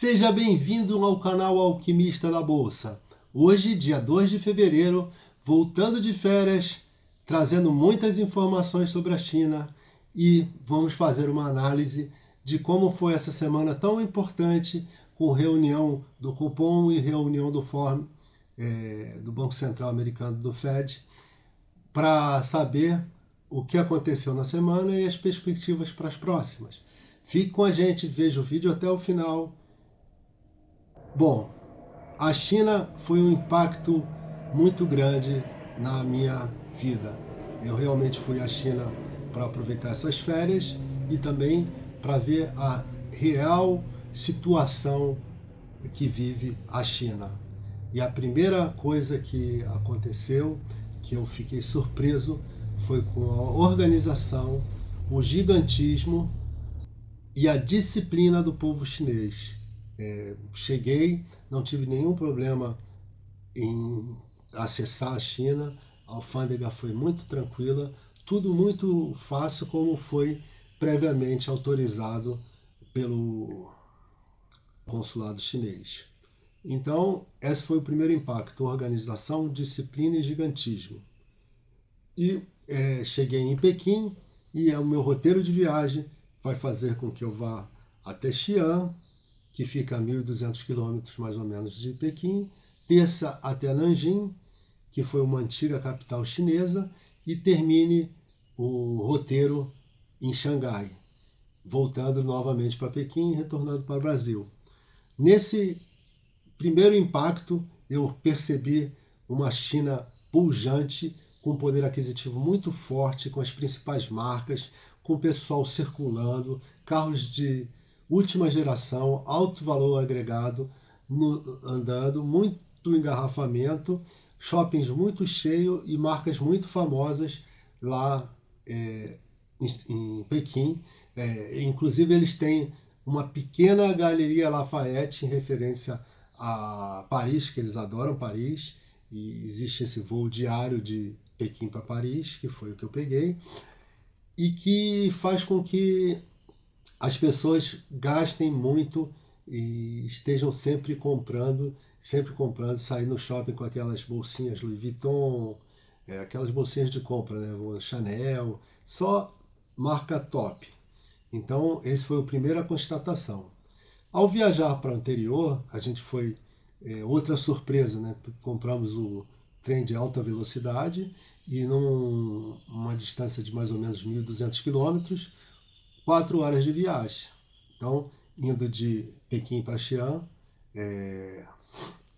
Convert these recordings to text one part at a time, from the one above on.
Seja bem-vindo ao canal Alquimista da Bolsa. Hoje, dia 2 de fevereiro, voltando de férias, trazendo muitas informações sobre a China e vamos fazer uma análise de como foi essa semana tão importante com reunião do Copom e reunião do FOMC, do Banco Central Americano, do Fed, para saber o que aconteceu na semana e as perspectivas para as próximas. Fique com a gente, veja o vídeo até o final. Bom, a China foi um impacto muito grande na minha vida. Eu realmente fui à China para aproveitar essas férias e também para ver a real situação que vive a China. E a primeira coisa que aconteceu, que eu fiquei surpreso, foi com a organização, o gigantismo e a disciplina do povo chinês. Cheguei, não tive nenhum problema em acessar a China, a alfândega foi muito tranquila, tudo muito fácil, como foi previamente autorizado pelo consulado chinês. Então, esse foi o primeiro impacto: organização, disciplina e gigantismo. E cheguei em Pequim e o meu roteiro de viagem vai fazer com que eu vá até Xi'an, que fica a 1.200 quilômetros mais ou menos de Pequim, desça até Nanjing, que foi uma antiga capital chinesa, e termine o roteiro em Xangai, voltando novamente para Pequim e retornando para o Brasil. Nesse primeiro impacto, eu percebi uma China pujante, com poder aquisitivo muito forte, com as principais marcas, com o pessoal circulando, carros de última geração, alto valor agregado, andando, muito engarrafamento, shoppings muito cheios e marcas muito famosas lá em Pequim. Inclusive eles têm uma pequena galeria Lafayette em referência a Paris, que eles adoram Paris, e existe esse voo diário de Pequim para Paris, que foi o que eu peguei, e que faz com que as pessoas gastem muito e estejam sempre comprando, sair no shopping com aquelas bolsinhas Louis Vuitton, aquelas bolsinhas de compra, né? Chanel, só marca top. Então, esse foi a primeira constatação. Ao viajar para o anterior, a gente foi outra surpresa, né? Compramos o trem de alta velocidade e numa distância de mais ou menos 1.200 quilômetros, 4 horas de viagem. Então, indo de Pequim para Xi'an,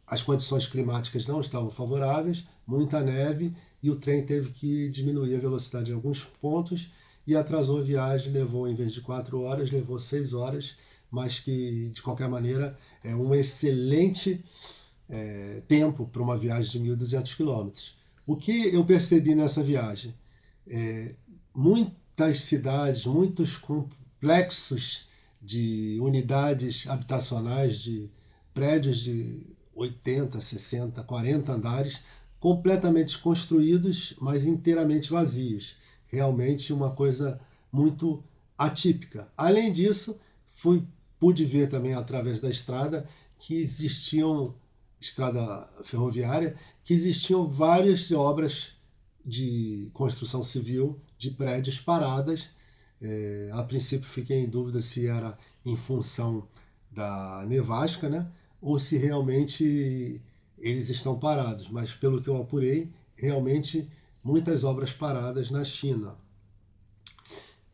as condições climáticas não estavam favoráveis, muita neve, e o trem teve que diminuir a velocidade em alguns pontos e atrasou a viagem, levou, em vez de 4 horas, levou 6 horas, mas que, de qualquer maneira, é um excelente tempo para uma viagem de 1.200 quilômetros. O que eu percebi nessa viagem? Muitas cidades, muitos complexos de unidades habitacionais, de prédios de 80, 60, 40 andares, completamente construídos, mas inteiramente vazios. Realmente uma coisa muito atípica. Além disso, pude ver também através da estrada estrada ferroviária, que existiam várias obras de construção civil de prédios paradas. A princípio fiquei em dúvida se era em função da nevasca, né? Ou se realmente eles estão parados. Mas pelo que eu apurei, realmente muitas obras paradas na China.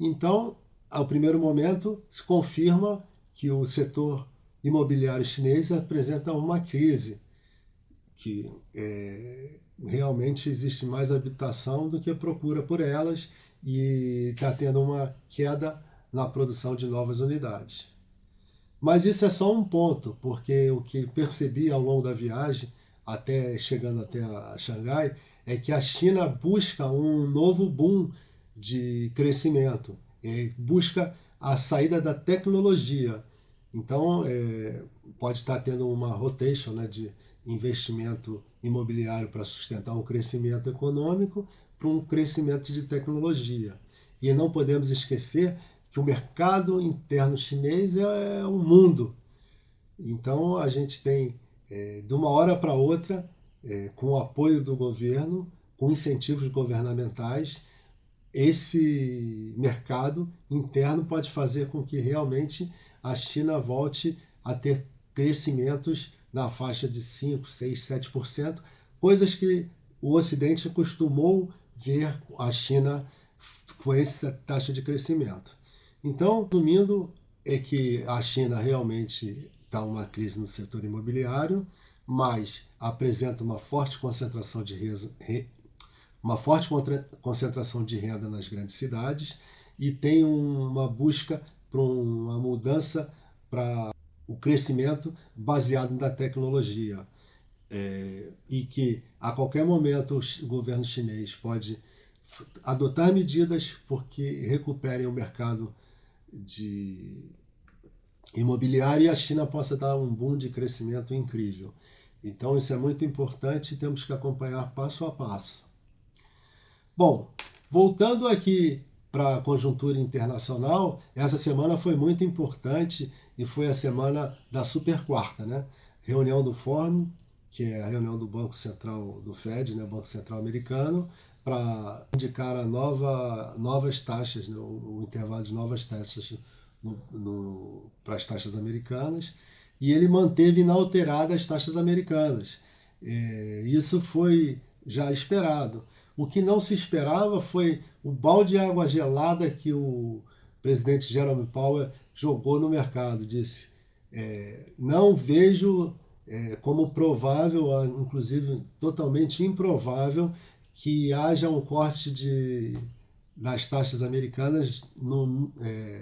Então, ao primeiro momento, se confirma que o setor imobiliário chinês apresenta uma crise, que realmente existe mais habitação do que procura por elas e está tendo uma queda na produção de novas unidades. Mas isso é só um ponto, porque o que percebi ao longo da viagem, chegando até a Xangai, é que a China busca um novo boom de crescimento, busca a saída da tecnologia. Então, pode estar tendo uma rotation, né, de investimento imobiliário para sustentar um crescimento econômico para um crescimento de tecnologia. E não podemos esquecer que o mercado interno chinês é um mundo. Então a gente tem, de uma hora para outra, com o apoio do governo, com incentivos governamentais, esse mercado interno pode fazer com que realmente a China volte a ter crescimentos na faixa de 5, 6, 7%, coisas que o Ocidente acostumou ver a China com essa taxa de crescimento. Então, resumindo, é que a China realmente está uma crise no setor imobiliário, mas apresenta uma forte concentração de renda nas grandes cidades e tem uma busca por uma mudança para o crescimento baseado na tecnologia. E que a qualquer momento o governo chinês pode adotar medidas porque recuperem o mercado de imobiliário e a China possa dar um boom de crescimento incrível. Então isso é muito importante e temos que acompanhar passo a passo. Bom, voltando aqui para a conjuntura internacional, essa semana foi muito importante e foi a semana da super quarta, né? Reunião do FOMC, que é a reunião do Banco Central do Fed, né? Banco Central Americano, para indicar novas taxas, né? O intervalo de novas taxas para as taxas americanas, e ele manteve inalteradas as taxas americanas. Isso foi já esperado. O que não se esperava foi o balde de água gelada que o presidente Jerome Powell jogou no mercado. Disse: não vejo como provável, inclusive totalmente improvável, que haja um corte das taxas americanas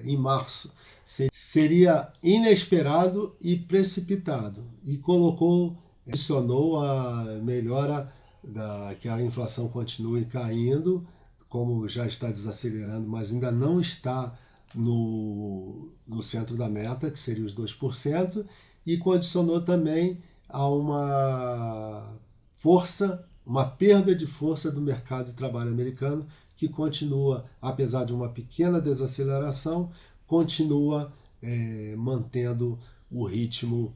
em março. Seria inesperado e precipitado. E adicionou a melhora que a inflação continue caindo, como já está desacelerando, mas ainda não está no centro da meta, que seria os 2%, e condicionou também a uma perda de força do mercado de trabalho americano, que continua, apesar de uma pequena desaceleração, continua mantendo o ritmo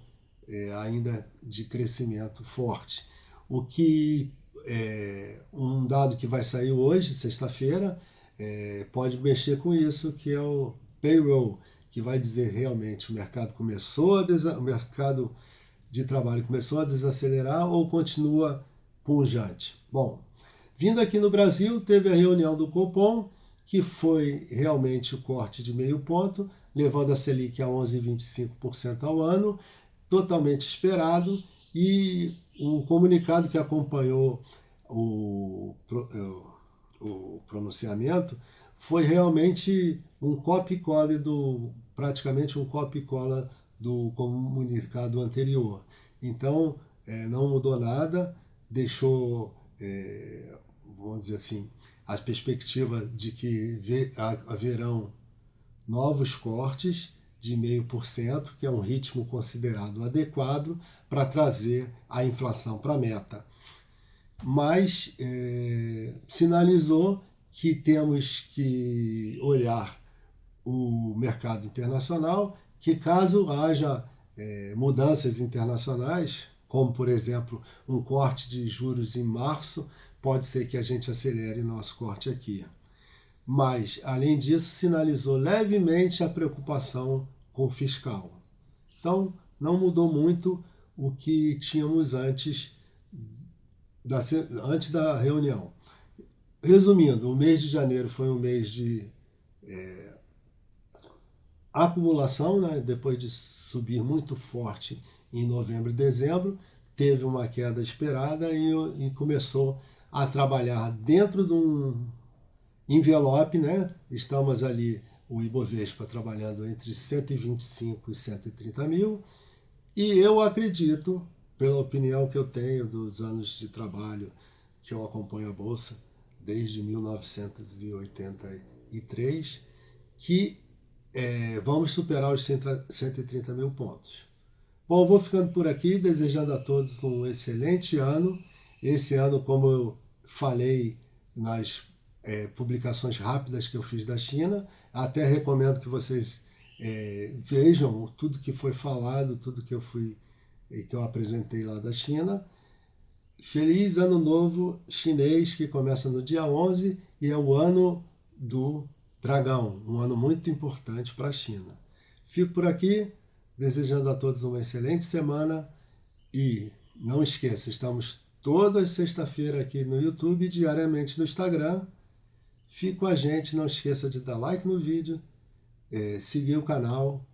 ainda de crescimento forte. O que um dado que vai sair hoje, sexta-feira, pode mexer com isso, que é o payroll, que vai dizer realmente o mercado de trabalho começou a desacelerar ou continua pujante. Bom, vindo aqui no Brasil, teve a reunião do Copom, que foi realmente o corte de meio ponto, levando a Selic a 11,25% ao ano, totalmente esperado, e o comunicado que acompanhou o pronunciamento foi realmente praticamente um copy-cola do comunicado anterior. Então, não mudou nada, deixou, vamos dizer assim, a perspectiva de que haverão novos cortes de 0,5%, que é um ritmo considerado adequado para trazer a inflação para a meta. Mas sinalizou que temos que olhar o mercado internacional, que caso haja mudanças internacionais, como por exemplo um corte de juros em março, pode ser que a gente acelere nosso corte aqui. Mas, além disso, sinalizou levemente a preocupação com o fiscal. Então, não mudou muito o que tínhamos antes da reunião. Resumindo, o mês de janeiro foi um mês de acumulação, né? Depois de subir muito forte em novembro e dezembro, teve uma queda esperada e começou a trabalhar dentro de um envelope, né? Estamos ali, o Ibovespa trabalhando entre 125 e 130 mil, e eu acredito, pela opinião que eu tenho dos anos de trabalho que eu acompanho a Bolsa desde 1983, que vamos superar os 130 mil pontos. Bom, vou ficando por aqui, desejando a todos um excelente ano. Esse ano, como eu falei nas publicações rápidas que eu fiz da China, até recomendo que vocês Vejam tudo que foi falado, tudo que eu apresentei lá da China. Feliz Ano Novo Chinês, que começa no dia 11 e é o ano do dragão, um ano muito importante para a China. Fico por aqui, desejando a todos uma excelente semana e não esqueça, estamos toda sexta-feira aqui no YouTube, diariamente no Instagram. Fique com a gente, não esqueça de dar like no vídeo, seguir o canal